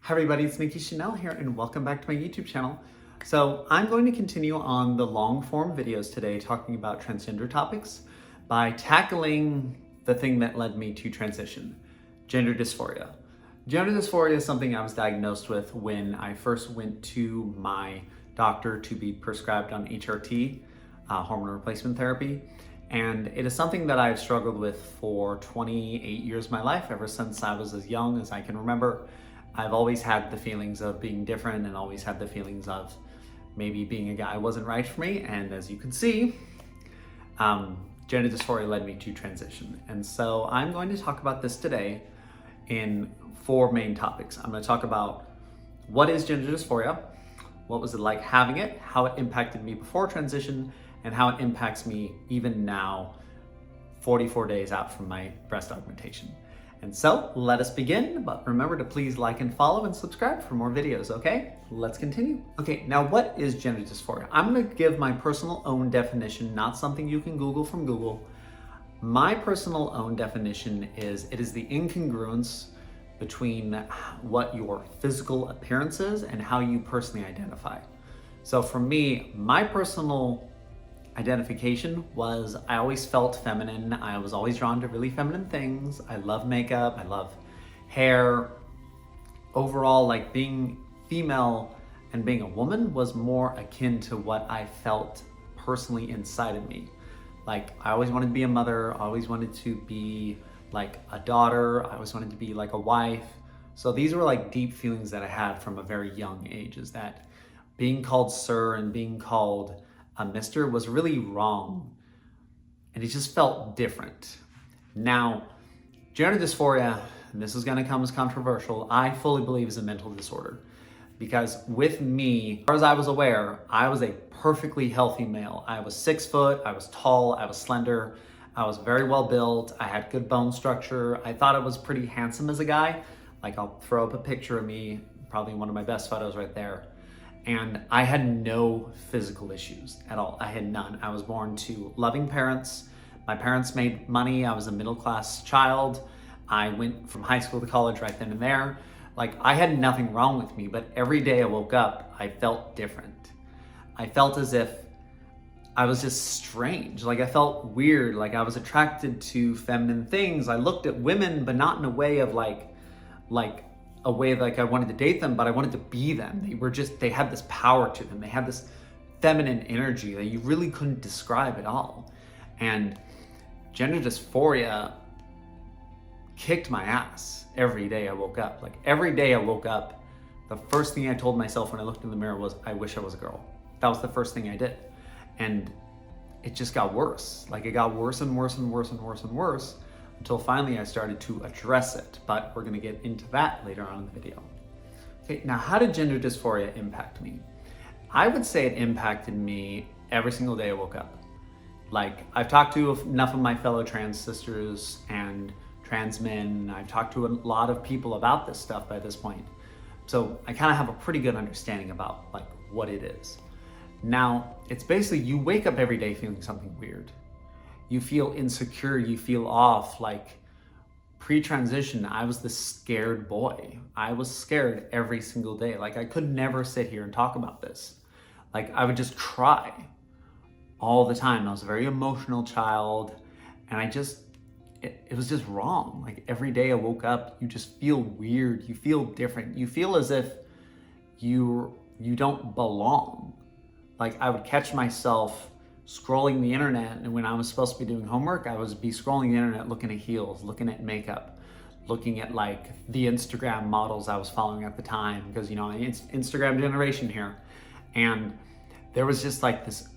Hi everybody, it's Nikki Chanel here and welcome back to my YouTube channel. So I'm going to continue on the long form videos today talking about transgender topics by tackling the thing that led me to transition, gender dysphoria. Gender dysphoria is something I was diagnosed with when I first went to my doctor to be prescribed on HRT, hormone replacement therapy. And it is something that I've struggled with for 28 years of my life, ever since I was as young as I can remember. I've always had the feelings of being different and always had the feelings of maybe being a guy wasn't right for me. And as you can see, gender dysphoria led me to transition. And so I'm going to talk about this today in 4 main topics. I'm going to talk about what is gender dysphoria, what was it like having it, how it impacted me before transition, and how it impacts me even now, 44 days out from my breast augmentation. And so let us begin, but remember to please like and follow and subscribe for more videos, okay? Let's continue. Okay, now what is gender dysphoria? I'm gonna give my personal own definition, not something you can Google from Google. My personal own definition is, it is the incongruence between what your physical appearance is and how you personally identify. So for me, my personal identification was I always felt feminine. I was always drawn to really feminine things. I love makeup, I love hair. Overall, like being female and being a woman was more akin to what I felt personally inside of me. Like I always wanted to be a mother, I always wanted to be like a daughter, I always wanted to be like a wife. So these were like deep feelings that I had from a very young age, is that being called sir and being called a mister was really wrong, and it just felt different. Now, gender dysphoria, and this is gonna come as controversial, I fully believe is a mental disorder. Because with me, as far as I was aware, I was a perfectly healthy male. I was 6 foot, I was tall, I was slender, I was very well built, I had good bone structure. I thought I was pretty handsome as a guy. Like I'll throw up a picture of me, probably one of my best photos right there. And I had no physical issues at all. I had none. I was born to loving parents. My parents made money. I was a middle-class child. I went from high school to college right then and there. Like I had nothing wrong with me, but every day I woke up, I felt different. I felt as if I was just strange. Like I felt weird. Like I was attracted to feminine things. I looked at women, but not in a way of like a way like I wanted to date them, but I wanted to be them. They had this power to them. They had this feminine energy that you really couldn't describe at all. And gender dysphoria kicked my ass every day I woke up. Like every day I woke up, the first thing I told myself when I looked in the mirror was, I wish I was a girl. That was the first thing I did. And it just got worse. Like it got worse and worse and worse and worse and worse, until finally I started to address it, but we're gonna get into that later on in the video. Okay, now how did gender dysphoria impact me? I would say it impacted me every single day I woke up. Like I've talked to enough of my fellow trans sisters and trans men, I've talked to a lot of people about this stuff by this point. So I kind of have a pretty good understanding about like what it is. Now, it's basically you wake up every day feeling something weird. You feel insecure, you feel off. Like pre-transition, I was this scared boy. I was scared every single day. Like I could never sit here and talk about this. Like I would just cry all the time. I was a very emotional child, and it was just wrong. Like every day I woke up, you just feel weird, you feel different. You feel as if you don't belong. Like I would catch myself scrolling the internet, and when I was supposed to be doing homework, I would be scrolling the internet looking at heels, looking at makeup, looking at like the Instagram models I was following at the time, because you know, it's Instagram generation here. And there was just like this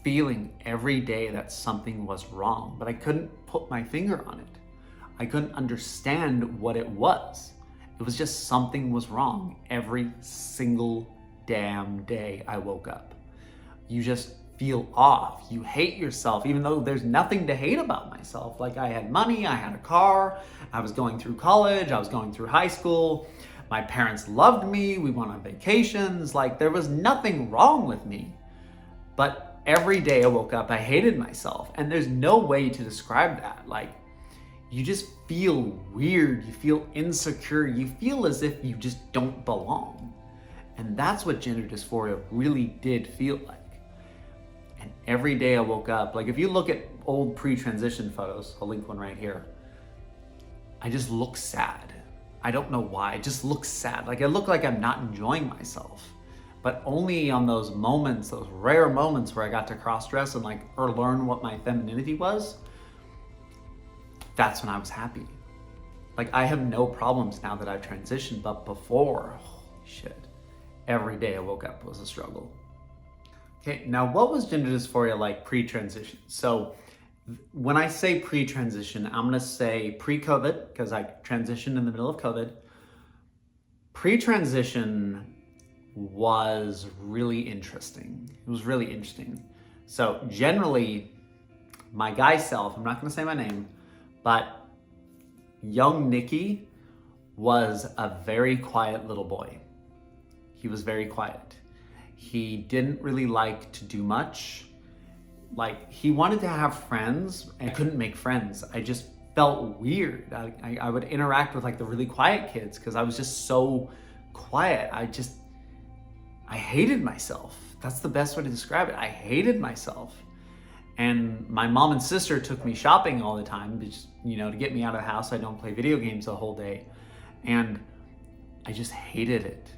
feeling every day that something was wrong, but I couldn't put my finger on it. I couldn't understand what it was. It was just something was wrong every single damn day I woke up. You just feel off. You hate yourself, even though there's nothing to hate about myself. Like I had money, I had a car, I was going through college, I was going through high school. My parents loved me, we went on vacations. Like there was nothing wrong with me. But every day I woke up, I hated myself. And there's no way to describe that. Like you just feel weird, you feel insecure, you feel as if you just don't belong. And that's what gender dysphoria really did feel like. And every day I woke up, like if you look at old pre-transition photos, I'll link one right here, I just look sad. I don't know why, I just look sad. Like I look like I'm not enjoying myself. But only on those moments, those rare moments where I got to cross-dress and or learn what my femininity was, that's when I was happy. Like I have no problems now that I've transitioned, but before, holy shit, every day I woke up was a struggle. Okay, now what was gender dysphoria like pre-transition? So when I say pre-transition, I'm gonna say pre-COVID, because I transitioned in the middle of COVID. Pre-transition was really interesting. It was really interesting. So generally, my guy self, I'm not gonna say my name, but young Nicky was a very quiet little boy. He was very quiet. He didn't really like to do much. Like he wanted to have friends and couldn't make friends. I just felt weird. I would interact with the really quiet kids because I was just so quiet. I hated myself. That's the best way to describe it. I hated myself. And my mom and sister took me shopping all the time, just, to get me out of the house so I don't play video games the whole day. And I just hated it.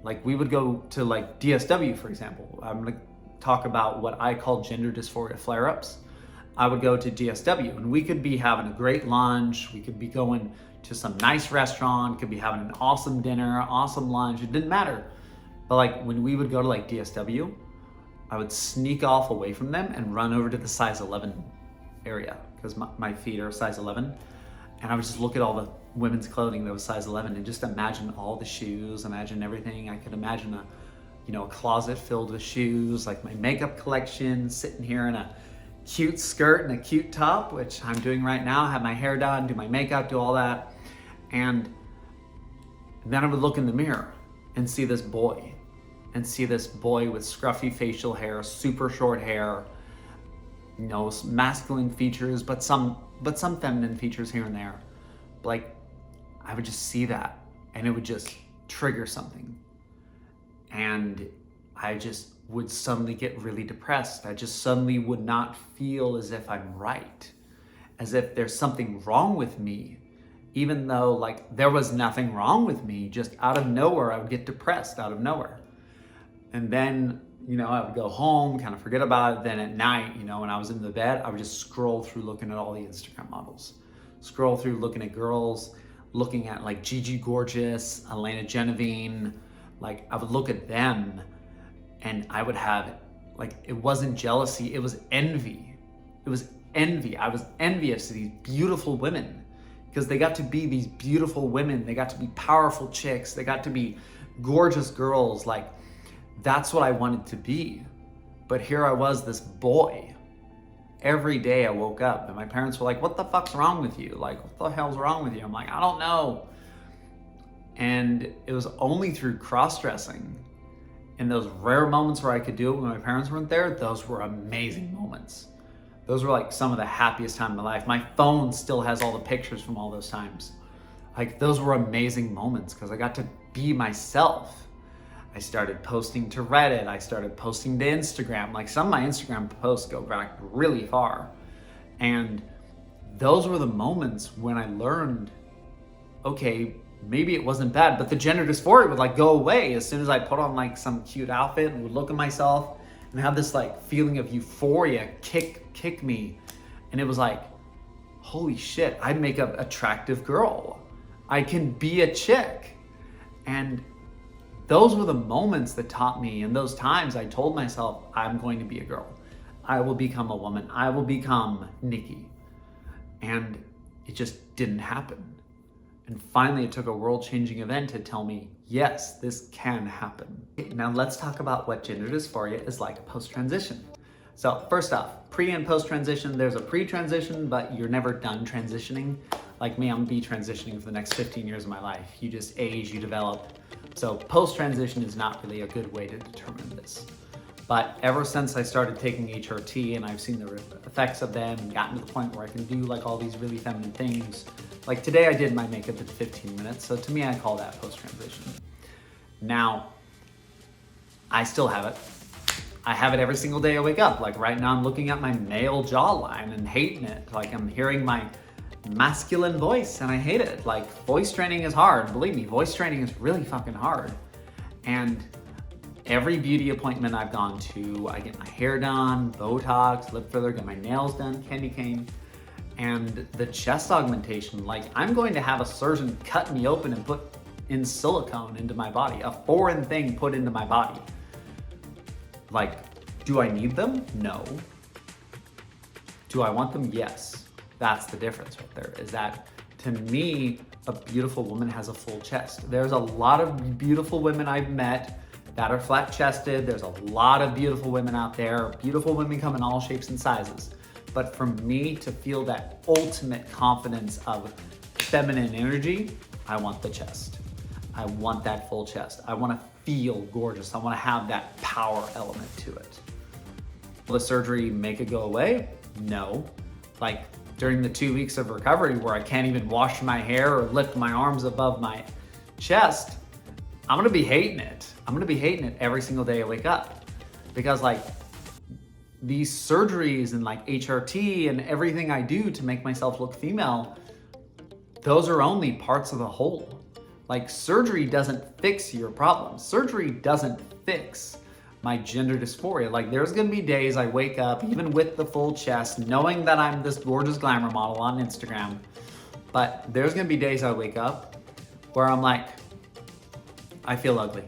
Like we would go to DSW, for example. I'm gonna talk about what I call gender dysphoria flare-ups. I would go to DSW and we could be having a great lunch. We could be going to some nice restaurant, could be having an awesome dinner, awesome lunch. It didn't matter. But when we would go to DSW, I would sneak off away from them and run over to the size 11 area because my feet are size 11. And I would just look at all the women's clothing that was size 11 and just imagine all the shoes, imagine everything. I could imagine a closet filled with shoes, like my makeup collection, sitting here in a cute skirt and a cute top, which I'm doing right now, have my hair done, do my makeup, do all that. And then I would look in the mirror and see this boy with scruffy facial hair, super short hair, masculine features, but some feminine features here and there. I would just see that and it would just trigger something. And I just would suddenly get really depressed. I just suddenly would not feel as if I'm right, as if there's something wrong with me, even though there was nothing wrong with me. Just out of nowhere, I would get depressed out of nowhere. And then, I would go home, kind of forget about it. Then at night, when I was in the bed, I would just scroll through looking at all the Instagram models, scroll through looking at girls, looking at Gigi Gorgeous, Elena Genevieve. I would look at them and I would have it wasn't jealousy, it was envy. It was envy. I was envious of these beautiful women because they got to be these beautiful women. They got to be powerful chicks. They got to be gorgeous girls. That's what I wanted to be. But here I was, this boy. Every day I woke up and my parents were like, what the fuck's wrong with you? What the hell's wrong with you? I'm like, I don't know. And it was only through cross-dressing and those rare moments where I could do it when my parents weren't there. Those were amazing moments. Those were some of the happiest time of my life. My phone still has all the pictures from all those times. Those were amazing moments because I got to be myself. I started posting to Reddit. I started posting to Instagram. Some of my Instagram posts go back really far. And those were the moments when I learned, okay, maybe it wasn't bad, but the gender dysphoria would go away as soon as I put on some cute outfit and would look at myself and have this feeling of euphoria kick me. And it was holy shit, I make an attractive girl. I can be a chick. And those were the moments that taught me. In those times, I told myself, I'm going to be a girl. I will become a woman. I will become Nikki. And it just didn't happen. And finally, it took a world-changing event to tell me, yes, this can happen. Now let's talk about what gender dysphoria is like post-transition. So first off, pre and post-transition, there's a pre-transition, but you're never done transitioning. Like me, I'm gonna be transitioning for the next 15 years of my life. You just age, you develop. So post-transition is not really a good way to determine this. But ever since I started taking HRT and I've seen the effects of them and gotten to the point where I can do like all these really feminine things. Like today I did my makeup in 15 minutes. So to me, I call that post-transition. Now, I still have it. I have it every single day I wake up. Like right now I'm looking at my male jawline and hating it. Like I'm hearing my masculine voice and I hate it. Like voice training is hard. Believe me, voice training is really fucking hard. And every beauty appointment I've gone to, I get my hair done, Botox, lip filler, get my nails done, candy cane, and the chest augmentation. Like I'm going to have a surgeon cut me open and put in silicone into my body, a foreign thing put into my body. Like, do I need them? No. Do I want them? Yes. That's the difference right there, is that to me, a beautiful woman has a full chest. There's a lot of beautiful women I've met that are flat chested. There's a lot of beautiful women out there. Beautiful women come in all shapes and sizes. But for me to feel that ultimate confidence of feminine energy, I want the chest. I want that full chest. I want to feel gorgeous. I want to have that power element to it. Will the surgery make it go away? No. Like during the 2 weeks of recovery where I can't even wash my hair or lift my arms above my chest, I'm gonna be hating it. I'm gonna be hating it every single day I wake up. Because like these surgeries and like HRT and everything I do to make myself look female, those are only parts of the whole. Like surgery doesn't fix your problems. Surgery doesn't fix my gender dysphoria. Like there's gonna be days I wake up, even with the full chest, knowing that I'm this gorgeous glamour model on Instagram, but there's gonna be days I wake up where I'm like, I feel ugly.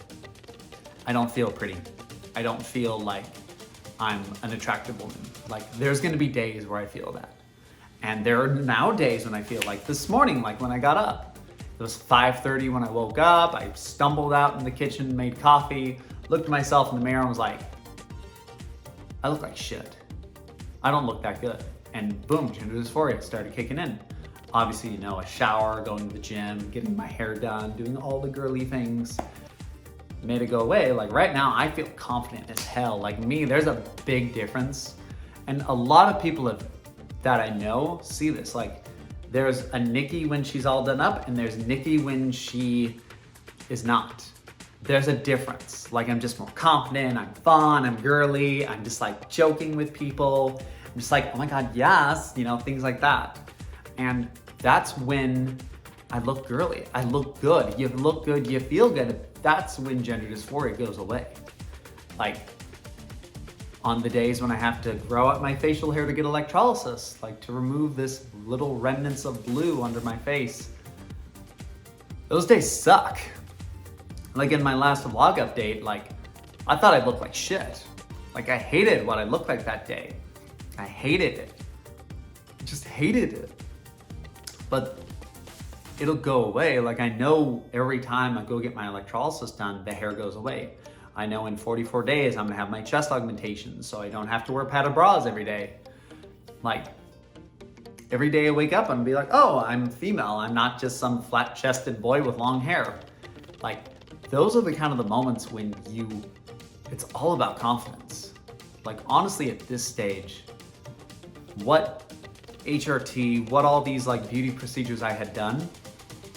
I don't feel pretty. I don't feel like I'm an attractive woman. Like there's gonna be days where I feel that. And there are now days when I feel like this morning, like when I got up. It was 5:30 when I woke up. I stumbled out in the kitchen, made coffee, looked at myself in the mirror and was like, I look like shit. I don't look that good. And boom, gender dysphoria started kicking in. Obviously, you know, a shower, going to the gym, getting my hair done, doing all the girly things made it go away. Like right now, I feel confident as hell. Like me, there's a big difference. And a lot of people that I know see this. Like there's a Nikki when she's all done up and there's Nikki when she is not. There's a difference. Like I'm just more confident, I'm fun, I'm girly, I'm just like joking with people. I'm just like, oh my God, yes, you know, things like that. And that's when I look girly, I look good. You look good, you feel good. That's when gender dysphoria goes away. Like on the days when I have to grow out my facial hair to get electrolysis, like to remove this little remnants of blue under my face. Those days suck. Like in my last vlog update, like I thought I looked like shit. Like I hated what I looked like that day. I hated it. I just hated it. But it'll go away. Like I know every time I go get my electrolysis done, the hair goes away. I know in 44 days, I'm gonna have my chest augmentation so I don't have to wear padded bras every day. Like every day I wake up, I'm gonna be like, oh, I'm female. I'm not just some flat chested boy with long hair. Like those are the kind of the moments when it's all about confidence. Like honestly at this stage, what HRT, what all these like beauty procedures I had done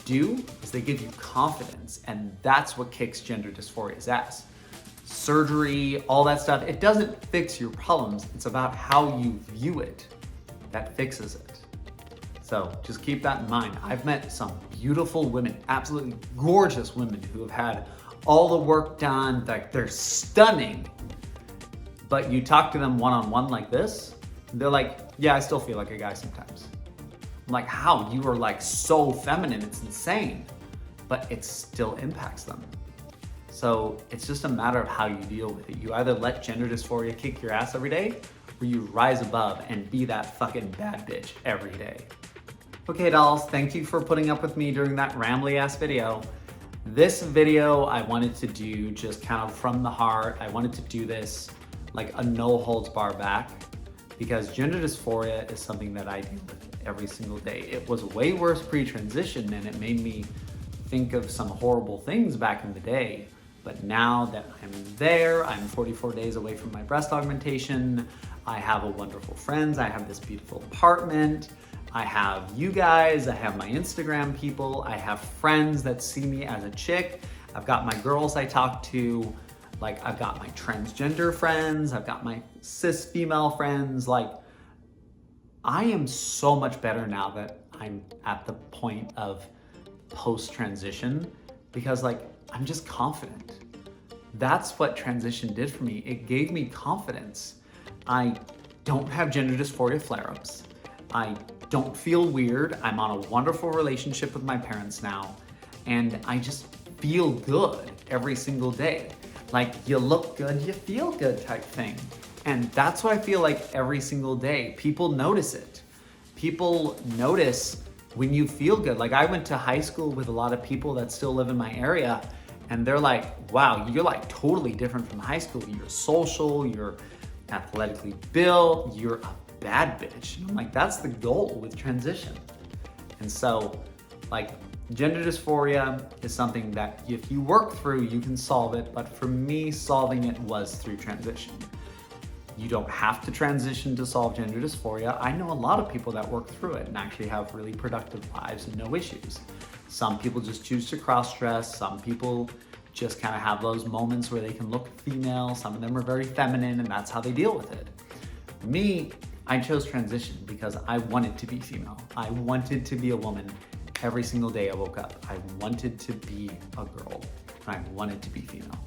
do is they give you confidence, and that's what kicks gender dysphoria's ass. Surgery, all that stuff, it doesn't fix your problems. It's about how you view it that fixes it. So just keep that in mind. I've met some beautiful women, absolutely gorgeous women who have had all the work done, like they're stunning. But you talk to them one-on-one like this, they're like, yeah, I still feel like a guy sometimes. I'm like, how? You are like so feminine, it's insane. But it still impacts them. So it's just a matter of how you deal with it. You either let gender dysphoria kick your ass every day, or you rise above and be that fucking bad bitch every day. Okay, dolls, thank you for putting up with me during that rambly ass video. This video I wanted to do just kind of from the heart. I wanted to do this like a no holds bar back, because gender dysphoria is something that I deal with every single day. It was way worse pre-transition and it made me think of some horrible things back in the day. But now that I'm there, I'm 44 days away from my breast augmentation. I have a wonderful friends. I have this beautiful apartment. I have you guys. I have my Instagram people. I have friends that see me as a chick. I've got my girls I talk to. Like, I've got my transgender friends. I've got my cis female friends. Like, I am so much better now that I'm at the point of post-transition, because like, I'm just confident. That's what transition did for me. It gave me confidence. I don't have gender dysphoria flare-ups. I don't feel weird. I'm on a wonderful relationship with my parents now. And I just feel good every single day. Like, you look good, you feel good type thing. And that's what I feel like every single day. People notice it. People notice when you feel good. Like, I went to high school with a lot of people that still live in my area, and they're like, wow, you're like totally different from high school. You're social, you're athletically built, you're a bad bitch. And I'm like, that's the goal with transition. And so, like, gender dysphoria is something that if you work through, you can solve it. But for me, solving it was through transition. You don't have to transition to solve gender dysphoria. I know a lot of people that work through it and actually have really productive lives and no issues. Some people just choose to cross-dress. Some people just kind of have those moments where they can look female. Some of them are very feminine, and that's how they deal with it. Me, I chose transition because I wanted to be female. I wanted to be a woman every single day I woke up. I wanted to be a girl, and I wanted to be female.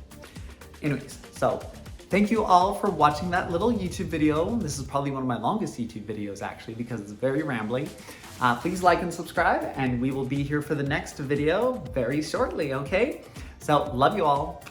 Anyways, so thank you all for watching that little YouTube video. This is probably one of my longest YouTube videos actually, because it's very rambling. Please like and subscribe, and we will be here for the next video very shortly, okay? So love you all.